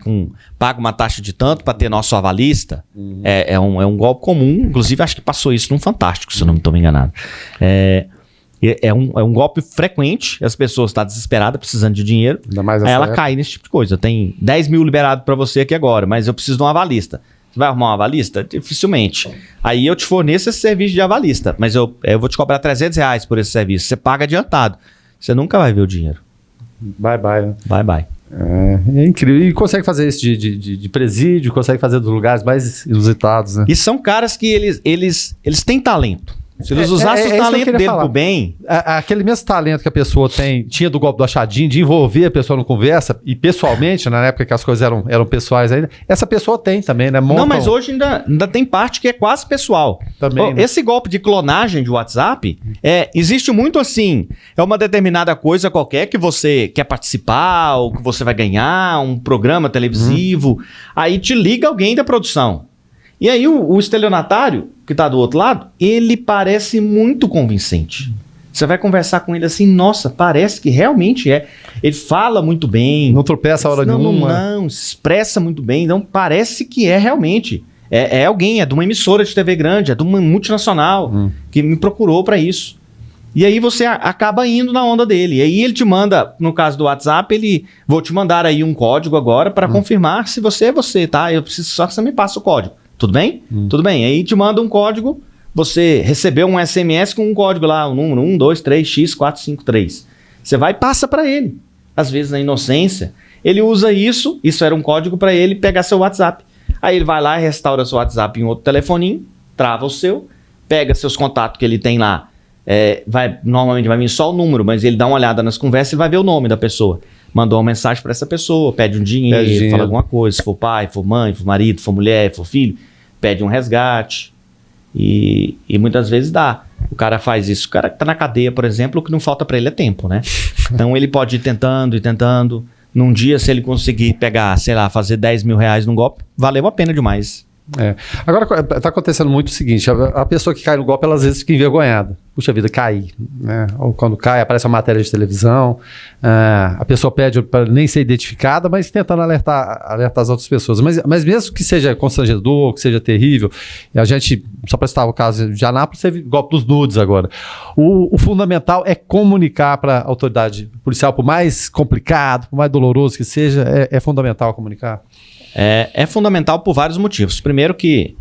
S3: Paga uma taxa de tanto para ter nosso avalista. É um golpe comum. Inclusive, acho que passou isso num Fantástico, se eu não me estou enganado. É um golpe frequente, as pessoas estão desesperadas, precisando de dinheiro, aí ela cai nesse tipo de coisa. Tem 10 mil liberado para você aqui agora, mas eu preciso de um avalista. Você vai arrumar um avalista? Dificilmente. Aí eu te forneço esse serviço de avalista, mas eu vou te cobrar R$300 por esse serviço. Você paga adiantado. Você nunca vai ver o dinheiro.
S2: Bye, né?
S3: Bye.
S2: É incrível. E consegue fazer isso de presídio, consegue fazer dos lugares mais inusitados, né?
S3: E são caras que eles têm talento. Se eles usassem o talento dele pro bem...
S2: Aquele mesmo talento que a pessoa tinha do golpe do achadinho, de envolver a pessoa na conversa, e pessoalmente, na época que as coisas eram pessoais ainda, essa pessoa tem também, né?
S3: Não, mas hoje ainda tem parte que é quase pessoal.
S2: Também, né?
S3: Esse golpe de clonagem de WhatsApp, existe muito assim, é uma determinada coisa qualquer que você quer participar, ou que você vai ganhar, um programa televisivo, aí te liga alguém da produção. E aí o estelionatário, que tá do outro lado, ele parece muito convincente. Você vai conversar com ele assim, nossa, parece que realmente é. Ele fala muito bem.
S2: Não tropeça a hora nenhuma.
S3: Não, se expressa muito bem. Então parece que é realmente. É alguém, é de uma emissora de TV grande, é de uma multinacional que me procurou para isso. E aí você acaba indo na onda dele. E aí ele te manda, no caso do WhatsApp, vou te mandar aí um código agora para confirmar se você é você, tá? Eu preciso só que você me passe o código. Tudo bem? Tudo bem. Aí te manda um código, você recebeu um SMS com um código lá, o número 123x453. Você vai e passa para ele. Às vezes, na inocência, ele usa isso era um código para ele pegar seu WhatsApp. Aí ele vai lá e restaura seu WhatsApp em outro telefoninho, trava o seu, pega seus contatos que ele tem lá, normalmente vai vir só o número, mas ele dá uma olhada nas conversas e vai ver o nome da pessoa. Mandou uma mensagem para essa pessoa, pede um dinheiro, fala alguma coisa, se for pai, for mãe, for marido, for mulher, for filho, pede um resgate e muitas vezes dá. O cara faz isso. O cara que tá na cadeia, por exemplo, o que não falta para ele é tempo, né? Então ele pode ir tentando e tentando. Num dia, se ele conseguir pegar, sei lá, fazer 10 mil reais num golpe, valeu a pena demais.
S2: Agora, tá acontecendo muito o seguinte, a pessoa que cai no golpe, ela às vezes fica envergonhada. Puxa vida, caí, né? Ou quando cai, aparece uma matéria de televisão, a pessoa pede para nem ser identificada, mas tentando alertar as outras pessoas. Mas mesmo que seja constrangedor, que seja terrível, a gente, só para citar o caso de Anápolis, teve golpe dos nudes agora. O fundamental é comunicar para a autoridade policial, por mais complicado, por mais doloroso que seja, é fundamental comunicar.
S3: É fundamental por vários motivos. Primeiro que,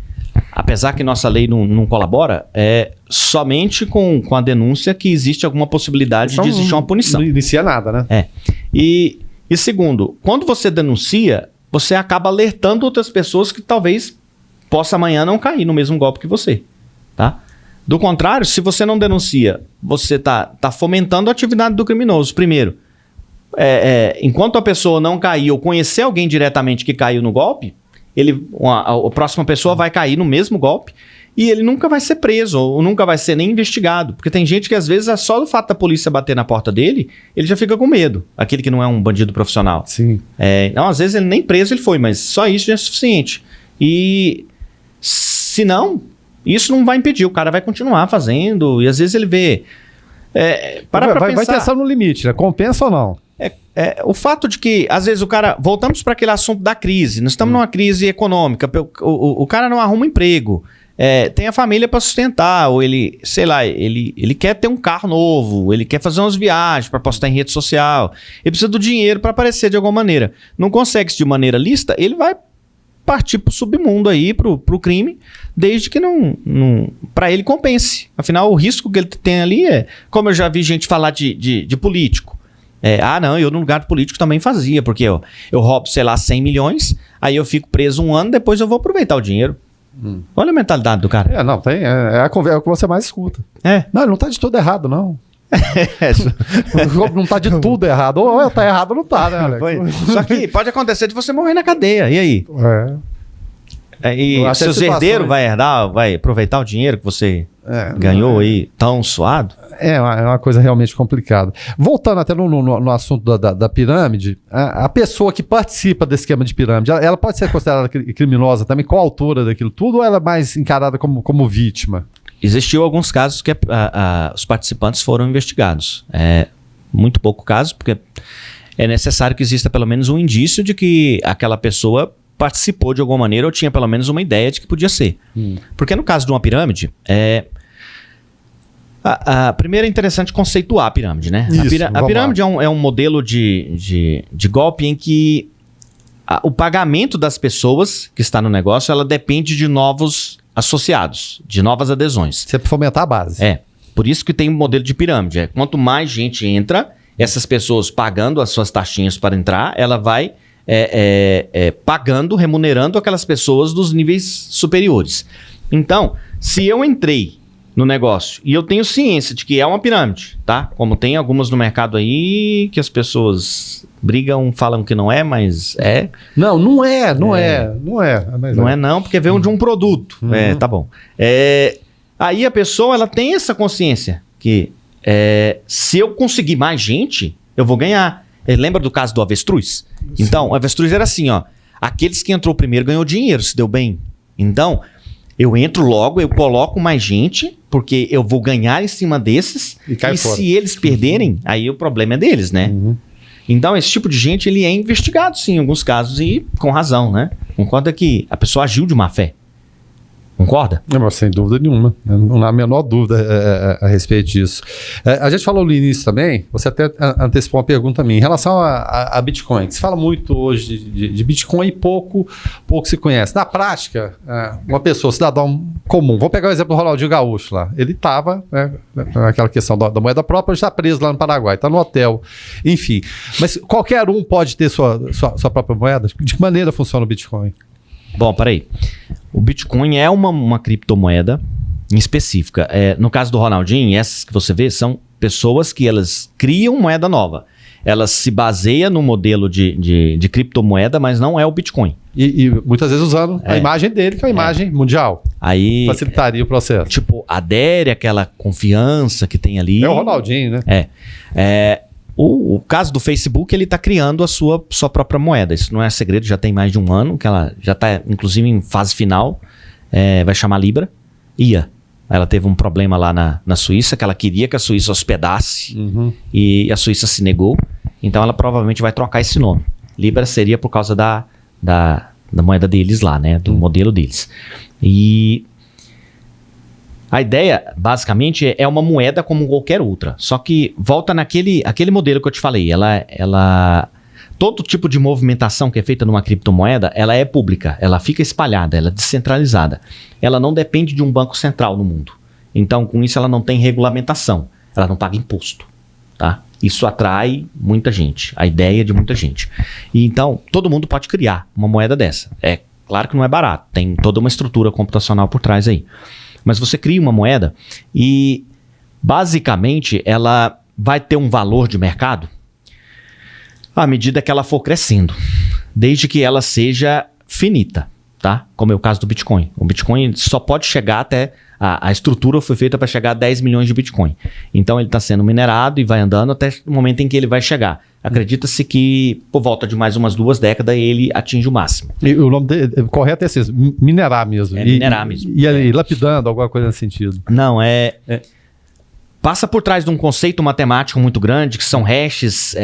S3: apesar que nossa lei não colabora, é somente com a denúncia que existe alguma possibilidade de existir uma punição.
S2: Não inicia nada, né?
S3: E segundo, quando você denuncia, você acaba alertando outras pessoas que talvez possa amanhã não cair no mesmo golpe que você. Tá? Do contrário, se você não denuncia, você tá fomentando a atividade do criminoso. Primeiro, enquanto a pessoa não cair ou conhecer alguém diretamente que caiu no golpe, a próxima pessoa vai cair no mesmo golpe e ele nunca vai ser preso ou nunca vai ser nem investigado. Porque tem gente que às vezes é só do fato da polícia bater na porta dele, ele já fica com medo. Aquele que não é um bandido profissional.
S2: Sim.
S3: Não, às vezes ele nem preso ele foi, mas só isso já é suficiente. E se não, isso não vai impedir. O cara vai continuar fazendo e às vezes ele vê...
S2: Vai testar no limite, né? Compensa ou não?
S3: O fato de que, às vezes, o cara... Voltamos para aquele assunto da crise. Nós estamos numa crise econômica. O cara não arruma emprego. Tem a família para sustentar. Ou ele, sei lá, ele quer ter um carro novo. Ele quer fazer umas viagens para postar em rede social. Ele precisa do dinheiro para aparecer de alguma maneira. Não consegue isso de maneira lícita, ele vai partir pro submundo aí, pro crime, desde que não para ele compense. Afinal, o risco que ele tem ali como eu já vi gente falar de político. Não, eu no lugar do político também fazia, porque eu roubo, sei lá, 100 milhões, aí eu fico preso um ano, depois eu vou aproveitar o dinheiro. Olha a mentalidade do cara.
S2: É o que você mais escuta. Não, ele não tá de tudo errado, não. Não tá de tudo errado. Ou tá errado ou não tá, né, Alex?
S3: Só que pode acontecer de você morrer na cadeia, e aí? E seus herdeiros vai aproveitar o dinheiro que você ganhou aí tão suado?
S2: É uma coisa realmente complicada. Voltando até no assunto da pirâmide, a pessoa que participa desse esquema de pirâmide, ela pode ser considerada criminosa também, coautora daquilo tudo, ou ela é mais encarada como vítima?
S3: Existiu alguns casos que os participantes foram investigados. Muito pouco caso, porque é necessário que exista pelo menos um indício de que aquela pessoa participou de alguma maneira ou tinha pelo menos uma ideia de que podia ser. Porque no caso de uma pirâmide, primeiro é interessante conceituar a pirâmide, né?
S2: Isso,
S3: a pirâmide é um modelo de golpe em que o pagamento das pessoas que está no negócio, ela depende de novos associados, de novas adesões.
S2: Você fomentar a base.
S3: Por isso que tem um modelo de pirâmide. Quanto mais gente entra, essas pessoas pagando as suas taxinhas para entrar, ela vai pagando, remunerando aquelas pessoas dos níveis superiores. Então, se eu entrei no negócio. E eu tenho ciência de que é uma pirâmide, tá? Como tem algumas no mercado aí que as pessoas brigam, falam que não é, mas é.
S2: Não é. Mas
S3: Não é não, porque veio de um produto. Tá bom. Aí a pessoa, ela tem essa consciência que se eu conseguir mais gente, eu vou ganhar. Lembra do caso do avestruz? Sim. Então, o avestruz era assim, ó. Aqueles que entrou primeiro ganhou dinheiro, se deu bem. Então, eu entro logo, eu coloco mais gente, porque eu vou ganhar em cima desses. E fora. Se eles perderem, aí o problema é deles, né? Então, esse tipo de gente, ele é investigado, sim, em alguns casos, e com razão, né? Concorda que a pessoa agiu de má fé. Concorda?
S2: Mas sem dúvida nenhuma. Não há a menor dúvida a respeito disso. A gente falou no início também, você até antecipou uma pergunta minha, em relação a Bitcoin, que se fala muito hoje de Bitcoin e pouco se conhece. Na prática, uma pessoa, cidadão comum, vou pegar o exemplo do Ronaldinho Gaúcho lá, ele estava, naquela questão da moeda própria, está preso lá no Paraguai, está no hotel, enfim. Mas qualquer um pode ter sua própria moeda? De que maneira funciona o Bitcoin?
S3: Bom, peraí. O Bitcoin é uma criptomoeda em específica. No caso do Ronaldinho, essas que você vê são pessoas que elas criam moeda nova. Elas se baseiam no modelo de criptomoeda, mas não é o Bitcoin.
S2: E muitas vezes usando a imagem dele, que é a imagem mundial.
S3: Aí
S2: facilitaria o processo.
S3: Tipo, adere àquela confiança que tem ali.
S2: É o Ronaldinho, né?
S3: O caso do Facebook, ele está criando a sua própria moeda. Isso não é segredo, já tem mais de um ano, que ela já está, inclusive, em fase final. Vai chamar Libra. Ela teve um problema lá na Suíça, que ela queria que a Suíça hospedasse, e a Suíça se negou. Então, ela provavelmente vai trocar esse nome. Libra seria por causa da moeda deles lá, né? Do modelo deles. E a ideia, basicamente, é uma moeda como qualquer outra. Só que volta aquele modelo que eu te falei. Todo tipo de movimentação que é feita numa criptomoeda, ela é pública. Ela fica espalhada, ela é descentralizada. Ela não depende de um banco central no mundo. Então, com isso, ela não tem regulamentação. Ela não paga imposto. Tá? Isso atrai muita gente. A ideia de muita gente. E então, todo mundo pode criar uma moeda dessa. É claro que não é barato. Tem toda uma estrutura computacional por trás aí. Mas você cria uma moeda e, basicamente, ela vai ter um valor de mercado à medida que ela for crescendo, desde que ela seja finita, tá? Como é o caso do Bitcoin. O Bitcoin só pode chegar até... A estrutura foi feita para chegar a 10 milhões de Bitcoin. Então, ele está sendo minerado e vai andando até o momento em que ele vai chegar. Acredita-se que, por volta de mais umas 2 décadas, ele atinge o máximo.
S2: E o nome correto é assim, minerar mesmo.
S3: Minerar mesmo.
S2: E lapidando, alguma coisa nesse sentido.
S3: Não, passa por trás de um conceito matemático muito grande, que são hashes,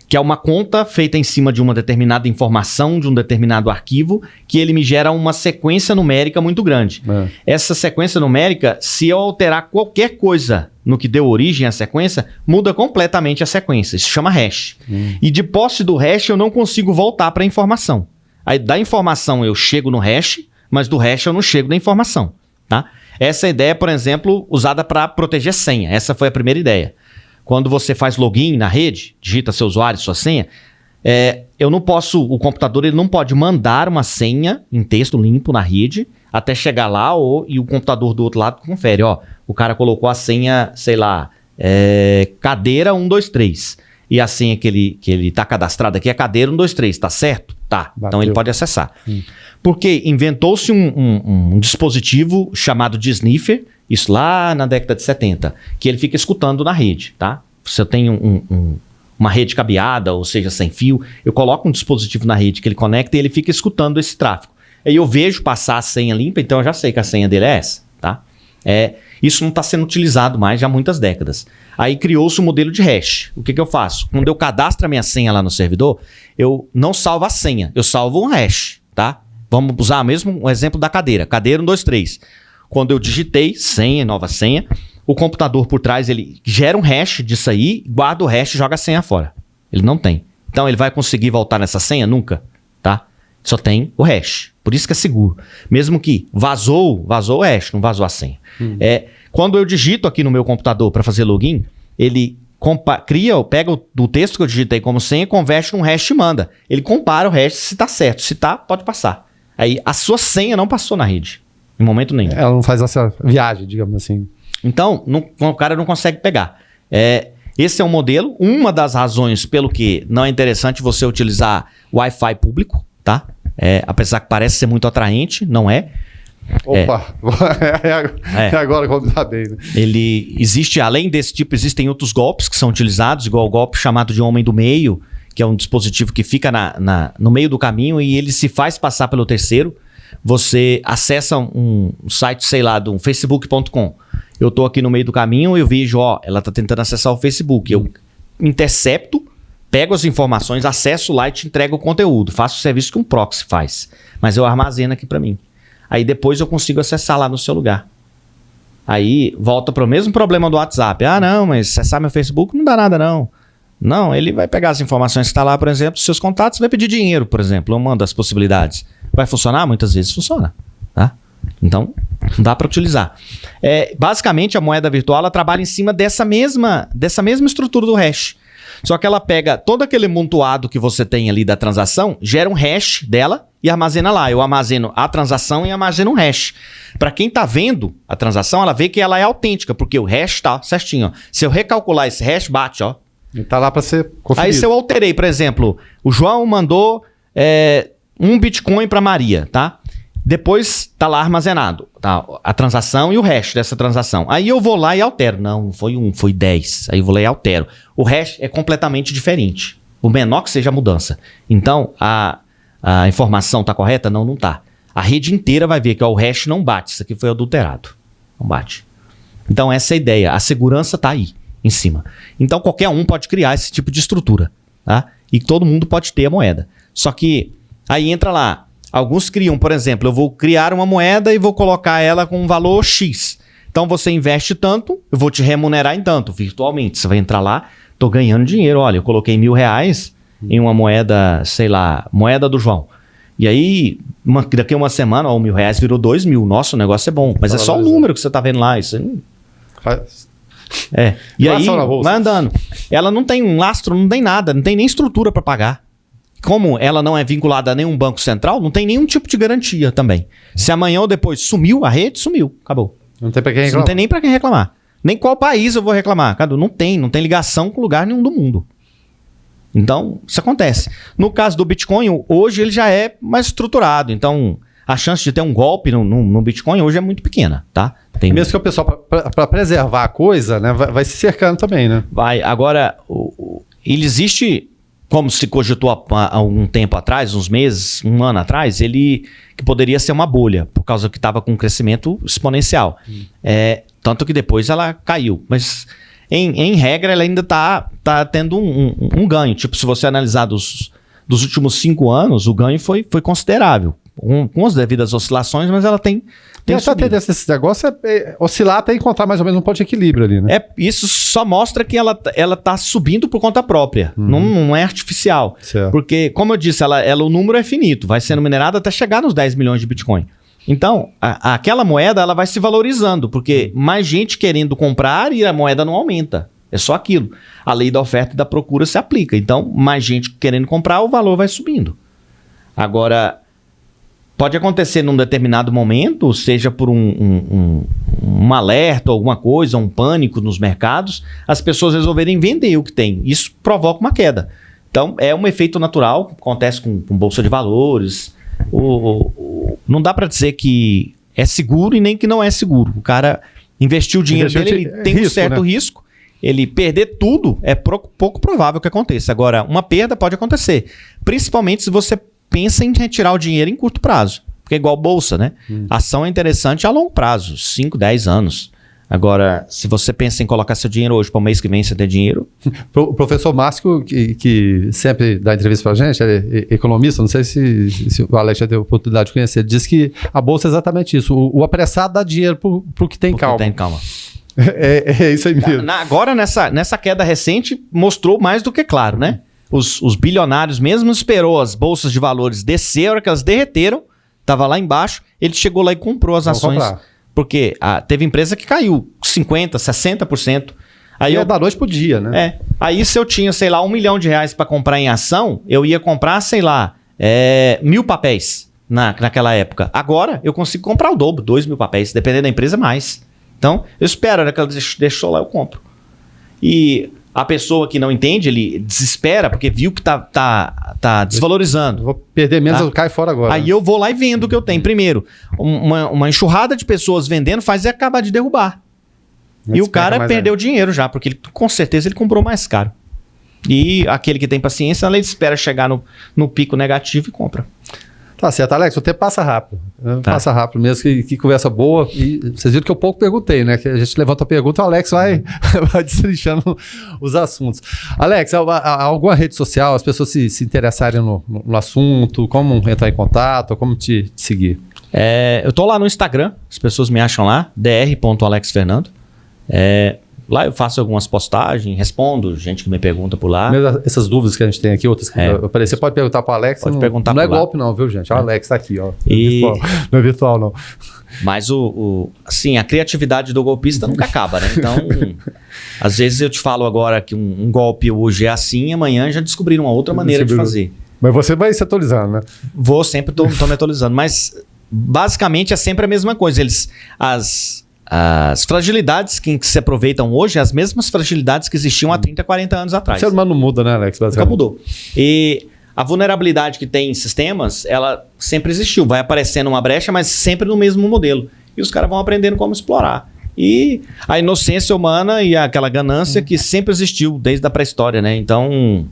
S3: que é uma conta feita em cima de uma determinada informação, de um determinado arquivo, que ele me gera uma sequência numérica muito grande. Essa sequência numérica, se eu alterar qualquer coisa no que deu origem à sequência, muda completamente a sequência. Isso chama hash. E de posse do hash, eu não consigo voltar para a informação. Aí da informação eu chego no hash, mas do hash eu não chego da informação. Tá? Essa ideia, por exemplo, usada para proteger senha. Essa foi a primeira ideia. Quando você faz login na rede, digita seu usuário, sua senha, o computador ele não pode mandar uma senha em texto limpo na rede até chegar lá e o computador do outro lado confere. O cara colocou a senha, sei lá, cadeira 123. E a senha que ele está cadastrado aqui é cadeira 123, tá certo? Tá. Bateu. Então ele pode acessar. Porque inventou-se um dispositivo chamado de sniffer, isso lá na década de 70, que ele fica escutando na rede, tá? Se eu tenho uma rede cabeada, ou seja, sem fio, eu coloco um dispositivo na rede que ele conecta e ele fica escutando esse tráfego. Aí eu vejo passar a senha limpa, então eu já sei que a senha dele é essa, tá? Isso não está sendo utilizado mais já há muitas décadas. Aí criou-se o modelo de hash. O que eu faço? Quando eu cadastro a minha senha lá no servidor, eu não salvo a senha, eu salvo um hash, tá? Vamos usar mesmo o exemplo da cadeira. Cadeira 123. Quando eu digitei senha, nova senha, o computador por trás, ele gera um hash disso aí, guarda o hash e joga a senha fora. Ele não tem. Então, ele vai conseguir voltar nessa senha? Nunca, tá? Só tem o hash. Por isso que é seguro. Mesmo que vazou o hash, não vazou a senha. Quando eu digito aqui no meu computador para fazer login, ele pega o texto que eu digitei como senha, converte num hash e manda. Ele compara o hash se tá certo. Se tá, pode passar. Aí, a sua senha não passou na rede. Em momento nenhum.
S2: Ela não faz essa viagem, digamos assim.
S3: Então, o cara não consegue pegar. Esse é um modelo. Uma das razões pelo que não é interessante você utilizar Wi-Fi público, tá? Apesar que parece ser muito atraente, não é.
S2: Opa! É agora como tá bem, né?
S3: Ele existe, além desse tipo, existem outros golpes que são utilizados, igual o golpe chamado de homem do meio, que é um dispositivo que fica no meio do caminho e ele se faz passar pelo terceiro. Você acessa um site, sei lá, do facebook.com. Eu tô aqui no meio do caminho e eu vejo, ela tá tentando acessar o Facebook. Eu intercepto, pego as informações, acesso lá e te entrego o conteúdo. Faço o serviço que um proxy faz. Mas eu armazeno aqui para mim. Aí depois eu consigo acessar lá no seu lugar. Aí volta para o mesmo problema do WhatsApp. Não, mas acessar meu Facebook não dá nada não. Não, ele vai pegar as informações que está lá, por exemplo, seus contatos, vai pedir dinheiro, por exemplo, uma das possibilidades. Vai funcionar? Muitas vezes funciona, tá? Então, não dá para utilizar. Basicamente, a moeda virtual ela trabalha em cima dessa mesma estrutura do hash. Só que ela pega todo aquele amontoado que você tem ali da transação, gera um hash dela e armazena lá. Eu armazeno a transação e armazeno um hash. Para quem está vendo a transação, ela vê que ela é autêntica, porque o hash está certinho. Ó. Se eu recalcular esse hash, bate, ó.
S2: Está lá para ser conferido.
S3: Aí se eu alterei, por exemplo, o João mandou 1 Bitcoin para Maria, tá? Depois tá lá armazenado, tá? A transação e o hash dessa transação. Aí eu vou lá e altero. Não foi 1, foi 10. Aí eu vou lá e altero. O hash é completamente diferente. O menor que seja a mudança. Então, a informação tá correta? Não, não tá. A rede inteira vai ver que o hash não bate. Isso aqui foi adulterado. Não bate. Então, essa é a ideia. A segurança tá aí, em cima. Então, qualquer um pode criar esse tipo de estrutura, tá? E todo mundo pode ter a moeda. Só que, aí entra lá. Alguns criam, por exemplo, eu vou criar uma moeda e vou colocar ela com um valor X. Então você investe tanto, eu vou te remunerar em tanto, virtualmente. Você vai entrar lá, tô ganhando dinheiro. Olha, eu coloquei R$1.000 em uma moeda, sei lá, moeda do João. E aí, daqui a uma semana, ó, R$1.000 virou 2.000. Nossa, o negócio é bom. Mas é só o número que você tá vendo lá. Isso E aí, vai andando. Ela não tem um lastro, não tem nada, não tem nem estrutura para pagar. Como ela não é vinculada a nenhum banco central, não tem nenhum tipo de garantia também. Se amanhã ou depois sumiu a rede, sumiu. Acabou.
S2: Não tem pra quem reclamar.
S3: Não tem nem pra quem reclamar. Nem qual país eu vou reclamar. Cadu, não tem ligação com lugar nenhum do mundo. Então, isso acontece. No caso do Bitcoin, hoje ele já é mais estruturado. Então, a chance de ter um golpe no Bitcoin hoje é muito pequena, tá?
S2: Mesmo que o pessoal, para preservar a coisa, né, vai se cercando também, né?
S3: Vai. Agora, ele existe... Como se cogitou há um tempo atrás, uns meses, 1 ano atrás, que poderia ser uma bolha, por causa que estava com um crescimento exponencial. Tanto que depois ela caiu. Mas, em regra, ela ainda está tendo um ganho. Tipo, se você analisar dos últimos 5 anos, o ganho foi considerável. Com as devidas oscilações, mas ela tem
S2: essa tendência desse negócio oscilar até encontrar mais ou menos um ponto de equilíbrio ali, né?
S3: Isso só mostra que ela tá subindo por conta própria. Não é artificial.
S2: Certo.
S3: Porque, como eu disse, o número é finito. Vai sendo minerado até chegar nos 10 milhões de Bitcoin. Então, aquela moeda ela vai se valorizando, porque mais gente querendo comprar e a moeda não aumenta. É só aquilo. A lei da oferta e da procura se aplica. Então, mais gente querendo comprar, o valor vai subindo. Agora... Pode acontecer num determinado momento, seja por um alerta, alguma coisa, um pânico nos mercados, as pessoas resolverem vender o que tem. Isso provoca uma queda. Então, é um efeito natural, acontece com bolsa de valores. Não dá para dizer que é seguro e nem que não é seguro. O cara investiu o dinheiro dele, ele tem risco, um certo risco. Ele perder tudo é pouco provável que aconteça. Agora, uma perda pode acontecer, principalmente se você pensa em retirar o dinheiro em curto prazo. Porque é igual bolsa, né? Ação é interessante a longo prazo, 5, 10 anos. Agora, se você pensa em colocar seu dinheiro hoje para o mês que vem, você ter dinheiro...
S2: O professor Márcio, que sempre dá entrevista para a gente, ele é economista, não sei se o Alex já teve a oportunidade de conhecer, diz que a bolsa é exatamente isso. O apressado dá dinheiro para o que tem calma.
S3: Tem calma.
S2: É isso aí mesmo.
S3: Agora, nessa queda recente, mostrou mais do que claro, né? Os bilionários mesmo esperou as bolsas de valores descer, a hora que elas derreteram, estava lá embaixo, ele chegou lá e comprou as ações. Comprar. Porque teve empresa que caiu 50%, 60%. Aí
S2: da noite pro dia, né?
S3: Aí se eu tinha, sei lá, R$1 milhão para comprar em ação, eu ia comprar, sei lá, 1.000 papéis. naquela época. Agora, eu consigo comprar o dobro, 2 mil papéis, dependendo da empresa, mais. Então, eu espero, né, que ela deixou lá, eu compro. E a pessoa que não entende, ele desespera, porque viu que tá desvalorizando.
S2: Vou perder menos, cai fora agora.
S3: Aí eu vou lá e vendo o que eu tenho. Primeiro, uma enxurrada de pessoas vendendo faz ele acabar de derrubar. E o cara perdeu dinheiro já, porque com certeza ele comprou mais caro. E aquele que tem paciência, ele espera chegar no pico negativo e compra.
S2: Tá certo, Alex, o tempo passa rápido. Passa rápido mesmo, que conversa boa. E vocês viram que eu pouco perguntei, né? Que a gente levanta a pergunta, o Alex vai destrinchando os assuntos. Alex, alguma rede social, as pessoas se interessarem no assunto, como entrar em contato, como te seguir?
S3: Eu tô lá no Instagram, as pessoas me acham lá, dr.alexfernando. Lá eu faço algumas postagens, respondo gente que me pergunta por lá.
S2: Mesmo essas dúvidas que a gente tem aqui, outras que você pode perguntar para o Alex.
S3: Pode perguntar
S2: não é
S3: lá.
S2: golpe não, viu, gente? O Alex tá aqui, ó.
S3: Não
S2: é virtual, não.
S3: Mas assim, a criatividade do golpista nunca acaba, né? Então, às vezes eu te falo agora que um golpe hoje é assim, amanhã já descobriram uma outra maneira de fazer.
S2: Mas você vai se atualizando, né?
S3: Vou sempre, tô me atualizando. Mas basicamente é sempre a mesma coisa. As fragilidades que se aproveitam hoje, as mesmas fragilidades que existiam há 30, 40 anos atrás.
S2: O ser humano não muda, né, Alex?
S3: Nunca mudou. E a vulnerabilidade que tem em sistemas, ela sempre existiu. Vai aparecendo uma brecha, mas sempre no mesmo modelo. E os caras vão aprendendo como explorar. E a inocência humana e aquela ganância que sempre existiu desde a pré-história, né? Então,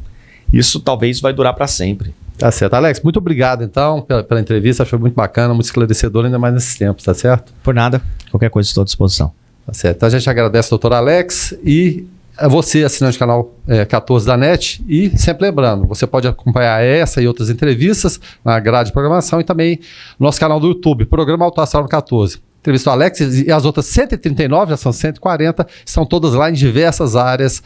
S3: isso talvez vai durar para sempre.
S2: Tá certo. Alex, muito obrigado, então, pela entrevista. Foi muito bacana, muito esclarecedor, ainda mais nesses tempos, tá certo?
S3: Por nada. Qualquer coisa, estou à disposição.
S2: Tá certo. Então, a gente agradece ao doutor Alex e a você, assinante do canal 14 da NET. E sempre lembrando, você pode acompanhar essa e outras entrevistas na grade de programação e também no nosso canal do YouTube, Programa Alto Astral 14. Entrevista do Alex e as outras 139, já são 140, estão todas lá em diversas áreas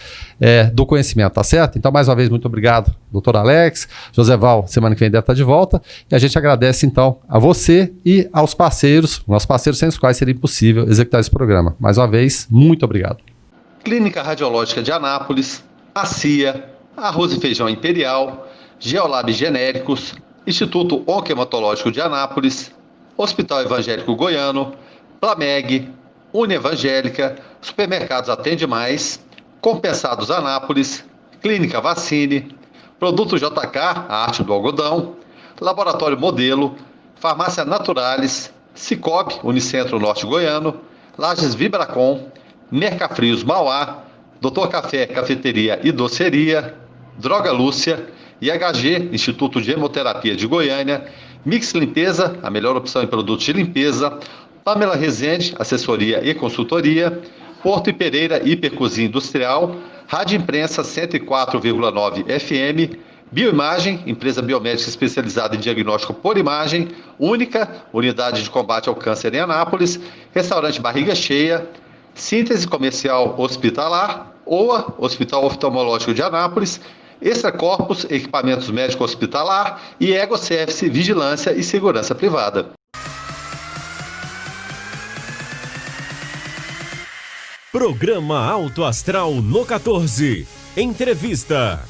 S2: do conhecimento, tá certo? Então, mais uma vez, muito obrigado, doutor Alex. Joseval, semana que vem deve estar de volta. E a gente agradece, então, a você e aos parceiros, nossos parceiros sem os quais seria impossível executar esse programa. Mais uma vez, muito obrigado. Clínica Radiológica de Anápolis, a CIA, Arroz e Feijão Imperial, Geolab Genéricos, Instituto Onquematológico de Anápolis, Hospital Evangélico Goiano, Plameg, Unievangélica, Supermercados Atende Mais, Compensados Anápolis, Clínica Vacine, Produto JK, a arte do algodão, Laboratório Modelo, Farmácia Naturalis, Cicobi, Unicentro Norte Goiano, Lages Vibracom, Mercafrios Mauá, Doutor Café, Cafeteria e Doceria, Droga Lúcia, IHG, Instituto de Hemoterapia de Goiânia, Mix Limpeza, a melhor opção em produtos de limpeza, Pamela Rezende, assessoria e consultoria, Porto e Pereira, Hipercozinha Industrial, Rádio Imprensa 104,9 FM, Bioimagem, empresa biomédica especializada em diagnóstico por imagem, Única, unidade de combate ao câncer em Anápolis, Restaurante Barriga Cheia, Síntese Comercial Hospitalar, OA, Hospital Oftalmológico de Anápolis, Extra Corpus, Equipamentos Médico Hospitalar e Ego Service, Vigilância e Segurança Privada.
S1: Programa Alto Astral no 14. Entrevista.